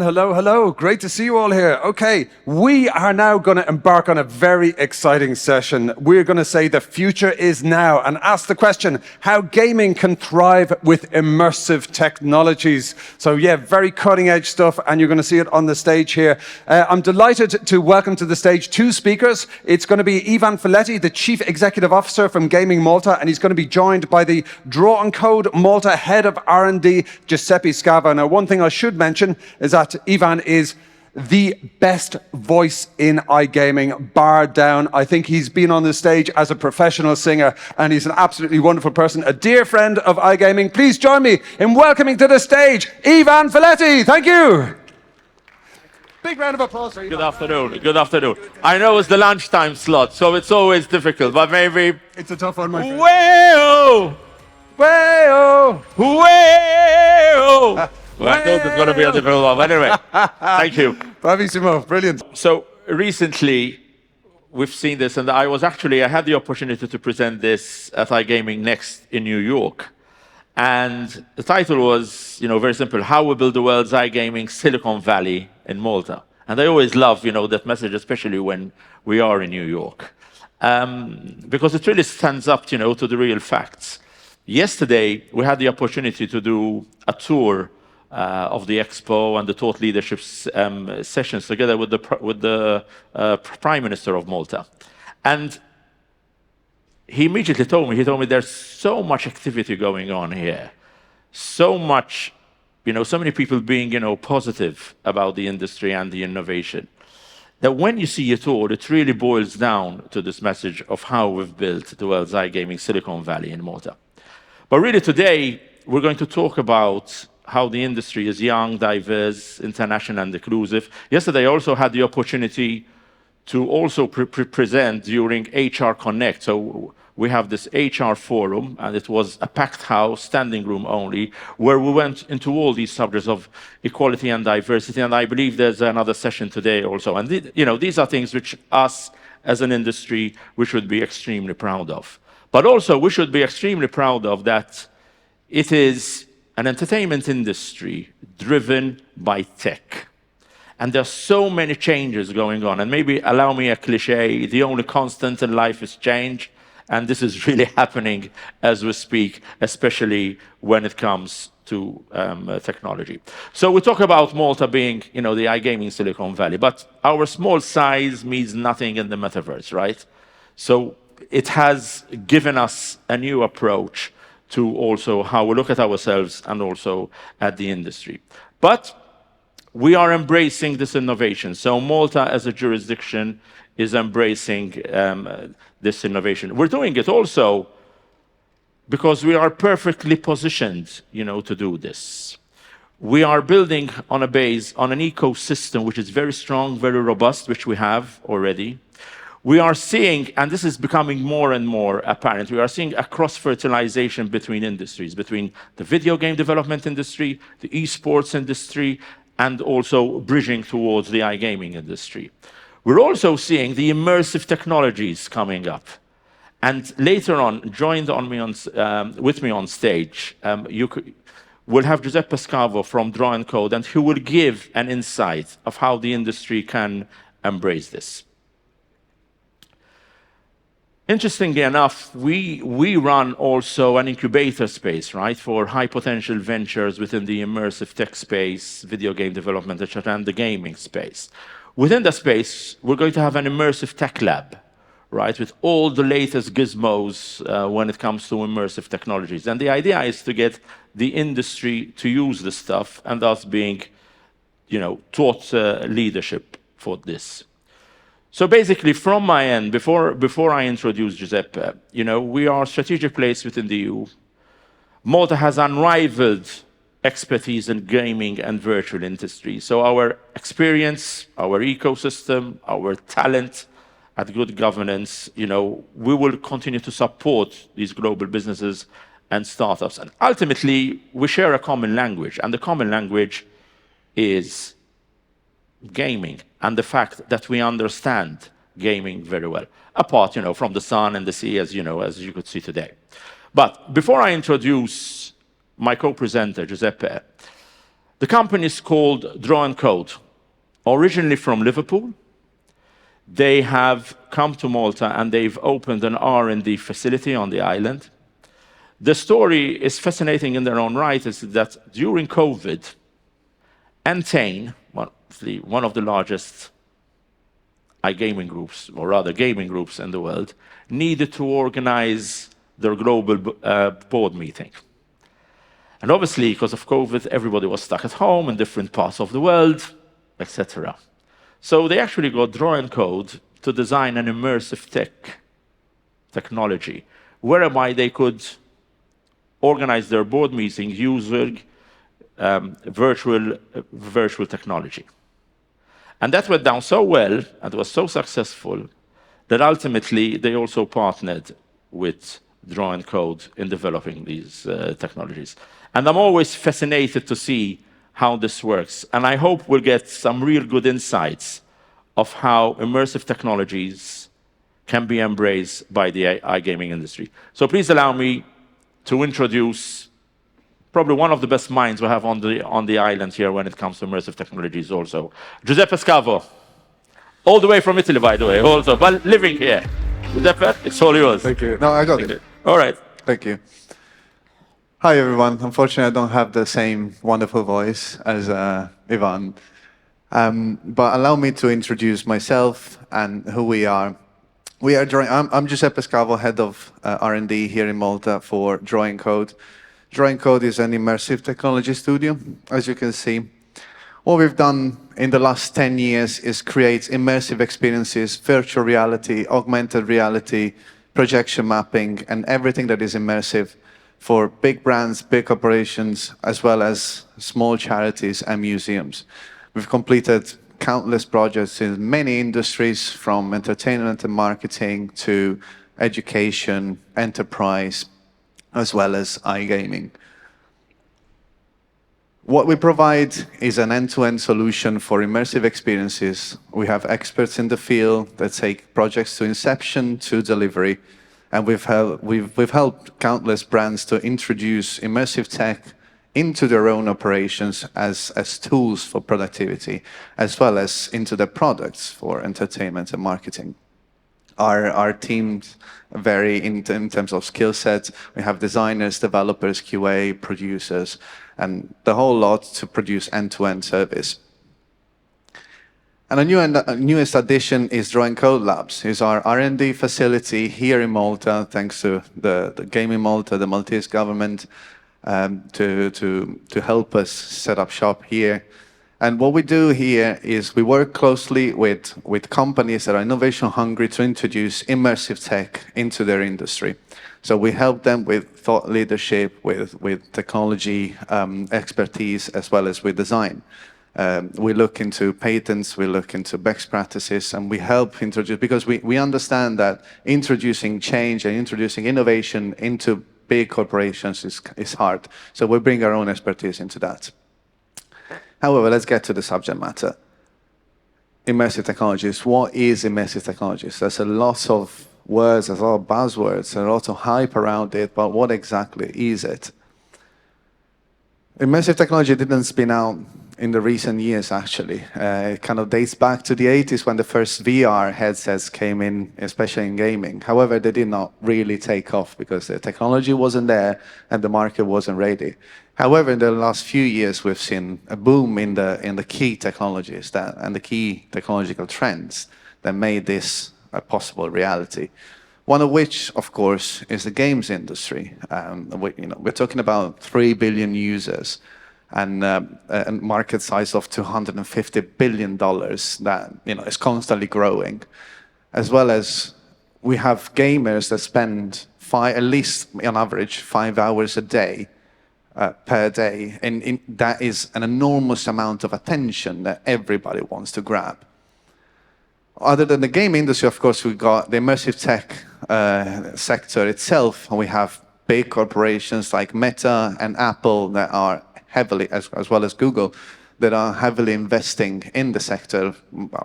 Hello, hello. Great to see you all here. Okay, we are now going to embark on a very exciting session. We're going to say the future is now and ask the question how gaming can thrive with immersive technologies. So yeah, very cutting edge stuff, and you're going to see it on the stage here. I'm delighted to welcome to the stage two speakers. It's going to be Ivan Filletti, the Chief Executive Officer from Gaming Malta, and he's going to be joined by the Draw and Code Malta Head of R&D, Giuseppe Scavo. Now, one thing I should mention is that Ivan is the best voice in iGaming, bar down. I think he's been on the stage as a professional singer, and he's an absolutely wonderful person, a dear friend of iGaming. Please join me in welcoming to the stage Ivan Filletti. Thank you. Big round of applause for Ivan. Good afternoon. Good afternoon. I know it's the lunchtime slot, so it's always difficult, but maybe... It's a tough one, my friend. Way-oh! Way-oh! Way-oh! Well, I thought it's going to be a difficult one. But anyway, thank you. Bravissimo, brilliant. So recently, we've seen this, and I had the opportunity to present this at iGaming Next in New York. And the title was, very simple, How We Build the World's iGaming Silicon Valley in Malta. And I always love, that message, especially when we are in New York, because it really stands up, to the real facts. Yesterday, we had the opportunity to do a tour of the Expo and the thought leadership sessions together with the Prime Minister of Malta. And he immediately told me there's so much activity going on here, so much, so many people being, positive about the industry and the innovation, that when you see it all, it really boils down to this message of how we've built the world's iGaming Silicon Valley in Malta. But really today, we're going to talk about how the industry is young, diverse, international, and inclusive. Yesterday, I also had the opportunity to also present during HR Connect. So we have this HR forum, and it was a packed house, standing room only, where we went into all these subjects of equality and diversity. And I believe there's another session today also. And these are things which us as an industry, we should be extremely proud of. But also, we should be extremely proud of that it is an entertainment industry driven by tech. And there's so many changes going on. And maybe allow me a cliche, the only constant in life is change. And this is really happening as we speak, especially when it comes to technology. So we talk about Malta being, the iGaming Silicon Valley, but our small size means nothing in the metaverse, right? So it has given us a new approach to also how we look at ourselves and also at the industry. But we are embracing this innovation. So Malta as a jurisdiction is embracing this innovation. We're doing it also because we are perfectly positioned, to do this. We are building on an ecosystem which is very strong, very robust, which we have already. We are seeing, and this is becoming more and more apparent, we are seeing a cross-fertilization between industries, between the video game development industry, the esports industry, and also bridging towards the iGaming industry. We're also seeing the immersive technologies coming up. And later on, with me on stage, we'll have Giuseppe Scavo from Draw and Code, and he will give an insight of how the industry can embrace this. Interestingly enough, we run also an incubator space, right, for high potential ventures within the immersive tech space, video game development, etc., and the gaming space. Within the space, we're going to have an immersive tech lab, right, with all the latest gizmos when it comes to immersive technologies. And the idea is to get the industry to use this stuff and thus being, taught leadership for this. So basically, from my end, before I introduce Giuseppe, we are a strategic place within the EU. Malta has unrivaled expertise in gaming and virtual industry. So our experience, our ecosystem, our talent at good governance, we will continue to support these global businesses and startups. And ultimately, we share a common language, and the common language is gaming and the fact that we understand gaming very well, apart, from the sun and the sea, as you could see today. But before I introduce my co-presenter, Giuseppe, The company is called Draw and Code, originally from Liverpool. They have come to Malta and they've opened an R&D facility on the island. The story is fascinating in their own right, is that during COVID, Entain, one of the largest iGaming groups, or rather gaming groups in the world, needed to organize their global board meeting. And obviously, because of COVID, everybody was stuck at home in different parts of the world, etc. So they actually got Draw and Code to design an immersive technology, whereby they could organize their board meetings using virtual technology. And that went down so well and was so successful that ultimately they also partnered with Draw and Code in developing these technologies. And I'm always fascinated to see how this works. And I hope we'll get some real good insights of how immersive technologies can be embraced by the iGaming industry. So please allow me to introduce probably one of the best minds we have on the island here when it comes to immersive technologies also. Giuseppe Scavo, all the way from Italy, by the way, also, but living here. Giuseppe, it's all yours. Thank you. No, I got it. All right. Thank you. Hi, everyone. Unfortunately, I don't have the same wonderful voice as Ivan. But allow me to introduce myself and who we are. I'm Giuseppe Scavo, head of R&D here in Malta for Draw and Code. Draw and Code is an immersive technology studio, as you can see. What we've done in the last 10 years is create immersive experiences, virtual reality, augmented reality, projection mapping, and everything that is immersive for big brands, big corporations, as well as small charities and museums. We've completed countless projects in many industries, from entertainment and marketing to education, enterprise, as well as iGaming. What we provide is an end-to-end solution for immersive experiences. We have experts in the field that take projects to inception to delivery, and we've helped countless brands to introduce immersive tech into their own operations as tools for productivity, as well as into their products for entertainment and marketing. Our teams vary in terms of skill sets. We have designers, developers, QA, producers, and the whole lot to produce end-to-end service. And our newest addition is Draw and Code Labs. It's our R&D facility here in Malta, thanks to the Gaming Malta, the Maltese government, to help us set up shop here. And what we do here is we work closely with companies that are innovation hungry to introduce immersive tech into their industry. So we help them with thought leadership, with technology expertise, as well as with design. We look into patents, we look into best practices, and we help introduce, because we understand that introducing change and introducing innovation into big corporations is hard. So we bring our own expertise into that. However, let's get to the subject matter. Immersive technologies. What is immersive technologies? There's a lot of words, there's a lot of buzzwords, and a lot of hype around it, but what exactly is it? Immersive technology didn't spin out in the recent years, actually. It kind of dates back to the 80s when the first VR headsets came in, especially in gaming. However, they did not really take off because the technology wasn't there and the market wasn't ready. However, in the last few years, we've seen a boom in the key technologies and the key technological trends that made this a possible reality. One of which, of course, is the games industry. We're talking about 3 billion users and a market size of $250 billion that is constantly growing. As well as we have gamers that spend at least on average 5 hours a day per day, and that is an enormous amount of attention that everybody wants to grab. Other than the game industry, of course, we've got the immersive tech sector itself, and we have big corporations like Meta and Apple that are heavily, as well as Google, that are heavily investing in the sector.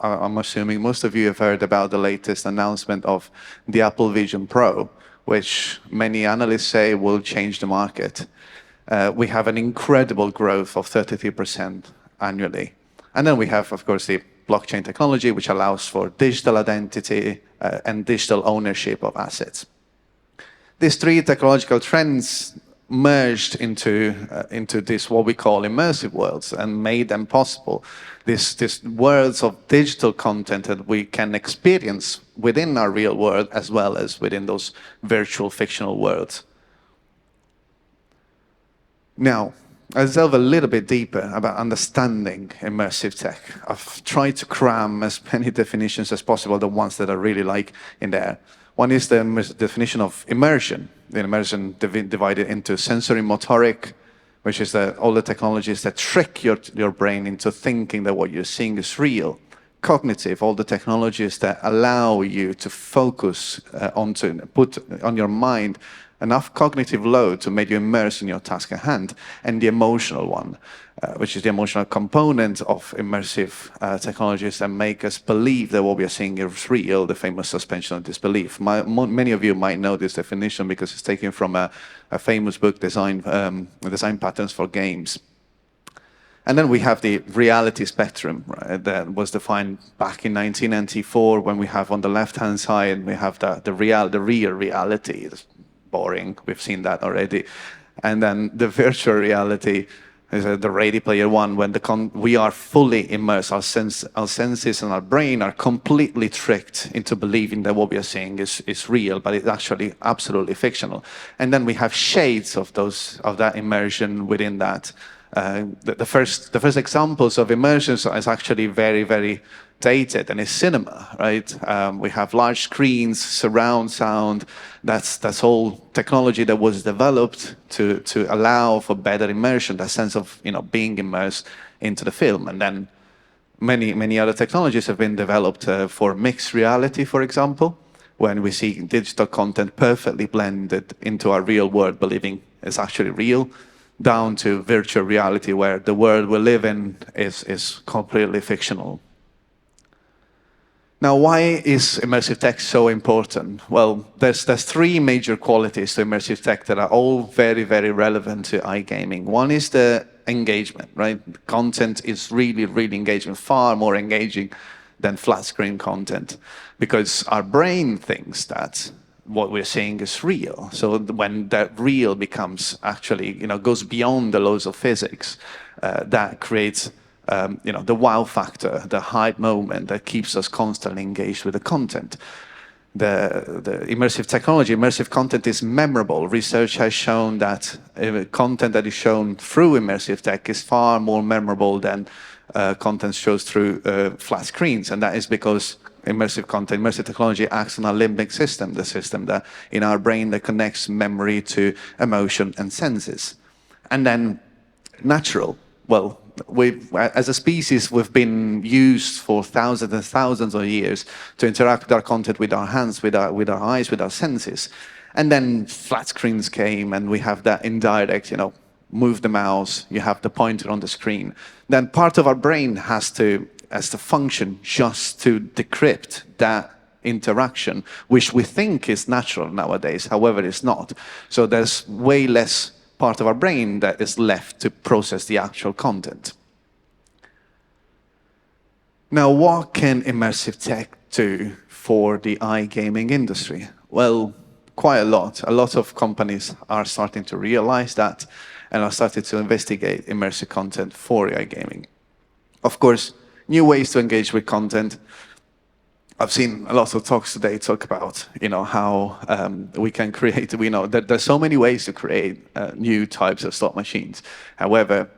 I'm assuming most of you have heard about the latest announcement of the Apple Vision Pro, which many analysts say will change the market. we have an incredible growth of 33% annually. And then we have, of course, the blockchain technology, which allows for digital identity and digital ownership of assets. These three technological trends merged into this what we call immersive worlds and made them possible. This worlds of digital content that we can experience within our real world as well as within those virtual fictional worlds. Now, I'll delve a little bit deeper about understanding immersive tech. I've tried to cram as many definitions as possible, the ones that I really like in there. One is the definition of immersion. The immersion divided into sensory motoric, which is all the technologies that trick your brain into thinking that what you're seeing is real. Cognitive, all the technologies that allow you to focus put on your mind enough cognitive load to make you immerse in your task at hand. And the emotional one, which is the emotional component of immersive technologies that make us believe that what we are seeing is real, the famous suspension of disbelief. Many of you might know this definition because it's taken from a famous book, Design Patterns for Games. And then we have the reality spectrum, right, that was defined back in 1994 when we have on the left-hand side, we have the real reality. It's boring, we've seen that already. And then the virtual reality is the Ready Player One, when we are fully immersed, our senses and our brain are completely tricked into believing that what we are seeing is real, but it's actually absolutely fictional. And then we have shades of that immersion within that. The first examples of immersion is actually very, very dated, and it's cinema, right? We have large screens, surround sound. That's all technology that was developed to allow for better immersion, that sense of being immersed into the film. And then many other technologies have been developed for mixed reality, for example, when we see digital content perfectly blended into our real world, believing it's actually real, down to virtual reality, where the world we live in is completely fictional. Now, why is immersive tech so important? Well, there's three major qualities to immersive tech that are all very, very relevant to iGaming. One is the engagement, right? Content is really, really engaging, far more engaging than flat screen content, because our brain thinks that what we're seeing is real. So when that real becomes actually, goes beyond the laws of physics, that creates the wow factor, the hype moment that keeps us constantly engaged with the content. The immersive technology, immersive content is memorable. Research has shown that content that is shown through immersive tech is far more memorable than content shows through flat screens. And that is because immersive content, immersive technology acts on our limbic system, the system that in our brain that connects memory to emotion and senses. And then natural. Well, as a species, we've been used for thousands and thousands of years to interact with our content with our hands, with our eyes, with our senses. And then flat screens came, and we have that indirect, move the mouse, you have the pointer on the screen. Then part of our brain has to function just to decrypt that interaction, which we think is natural nowadays. However, it's not. So there's way less part of our brain that is left to process the actual content. Now, what can immersive tech do for the iGaming industry? Well, quite a lot. A lot of companies are starting to realize that and are starting to investigate immersive content for iGaming. Of course, new ways to engage with content. I've seen a lot of talks today talk about, how we can create. We know that there's so many ways to create new types of slot machines. However,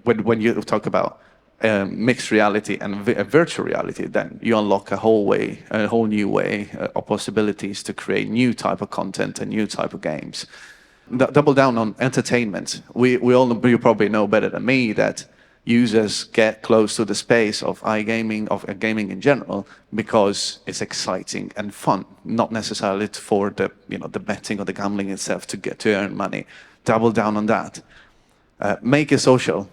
when you talk about mixed reality and virtual reality, then you unlock a whole new way of possibilities to create new type of content and new type of games. Double down on entertainment. You probably know better than me that users get close to the space of iGaming, of gaming in general, because it's exciting and fun, not necessarily for the betting or the gambling itself to earn money. Double down on that. Make it social.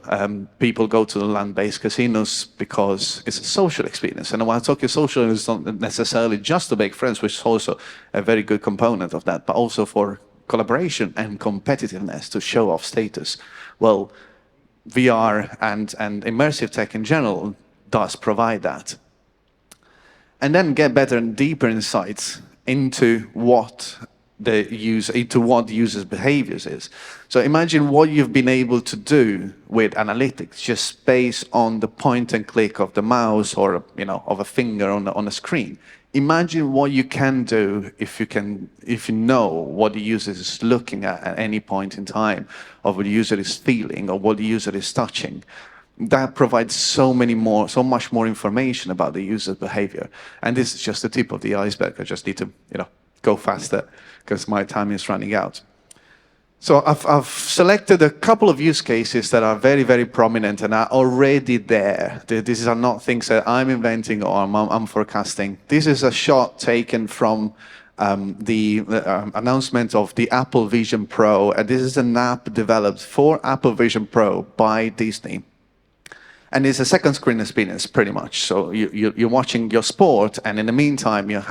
People go to the land-based casinos because it's a social experience. And when I talk social, it's not necessarily just to make friends, which is also a very good component of that, but also for collaboration and competitiveness to show off status. Well, VR and immersive tech in general does provide that. And then get better and deeper insights into what users' behaviors is. So imagine what you've been able to do with analytics just based on the point and click of the mouse or of a finger on a screen. Imagine what you can do if you know what the user is looking at any point in time, or what the user is feeling, or what the user is touching. That provides so much more information about the user's behavior. And this is just the tip of the iceberg. I just need to, go faster because my time is running out. So I've selected a couple of use cases that are very, very prominent and are already there. These are not things that I'm inventing or I'm forecasting. This is a shot taken from the announcement of the Apple Vision Pro. This is an app developed for Apple Vision Pro by Disney. And it's a second screen experience, pretty much. So you're watching your sport, and in the meantime, you're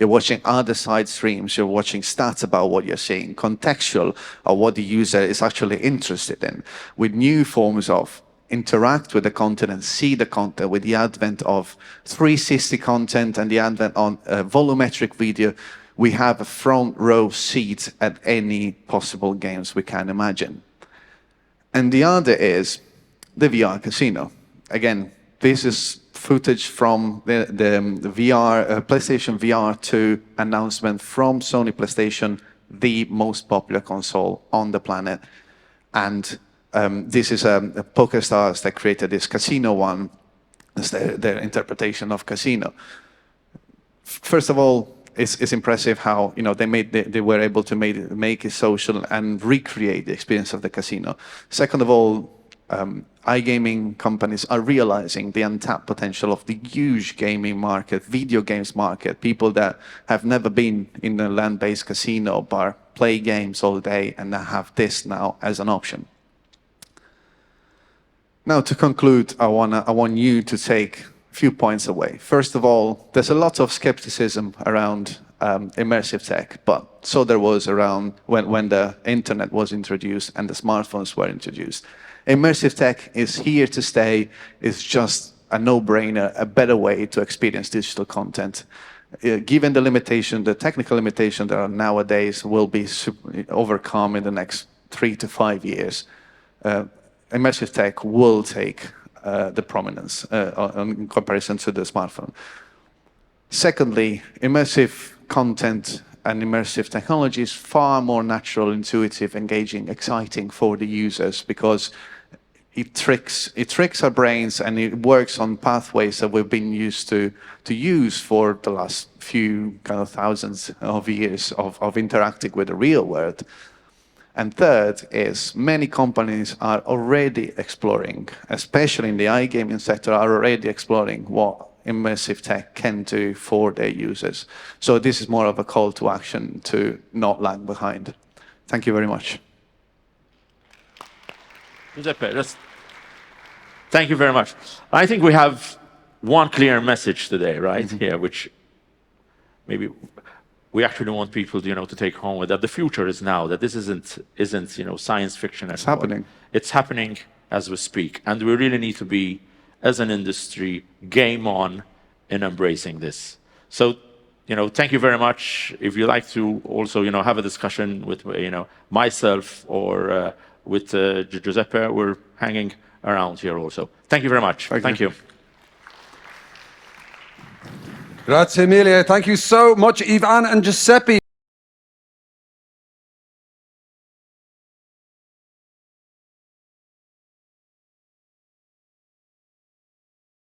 watching other side streams. You're watching stats about what you're seeing, contextual, or what the user is actually interested in, with new forms of interact with the content and see the content. With the advent of 360 content and the advent on volumetric video, we have a front row seat at any possible games we can imagine. And the other is the VR casino. Again, this is footage from the PlayStation VR 2 announcement from Sony PlayStation, the most popular console on the planet. And this is a PokerStars that created this casino one. It's their interpretation of casino. First of all, it's impressive how they were able to make it social and recreate the experience of the casino. Second of all, iGaming companies are realizing the untapped potential of the huge gaming market, video games market, people that have never been in a land-based casino bar, play games all day, and have this now as an option. Now, to conclude, I want you to take a few points away. First of all, there's a lot of skepticism around immersive tech, but so there was around when the internet was introduced and the smartphones were introduced. Immersive tech is here to stay. It's just a no-brainer, a better way to experience digital content. Given the technical limitation that are nowadays will be overcome in the next 3 to 5 years, immersive tech will take the prominence in comparison to the smartphone. Secondly, immersive content and immersive technology is far more natural, intuitive, engaging, exciting for the users because it tricks our brains and it works on pathways that we've been used to use for the last few thousands of years of interacting with the real world. And third is many companies are already exploring, especially in the iGaming sector, are already exploring what immersive tech can do for their users. So this is more of a call to action to not lag behind. Thank you very much. Giuseppe, thank you very much. I think we have one clear message today, right? Here, which maybe we actually want people to take home with, that the future is now, that this isn't science fiction anymore. It's happening. It's happening as we speak. And we really need to be, as an industry, game on in embracing this. So, thank you very much. If you'd like to also, have a discussion with, myself or with Giuseppe, we're hanging around here also. Thank you very much. Thank you. Grazie mille. Thank you so much, Ivan and Giuseppe.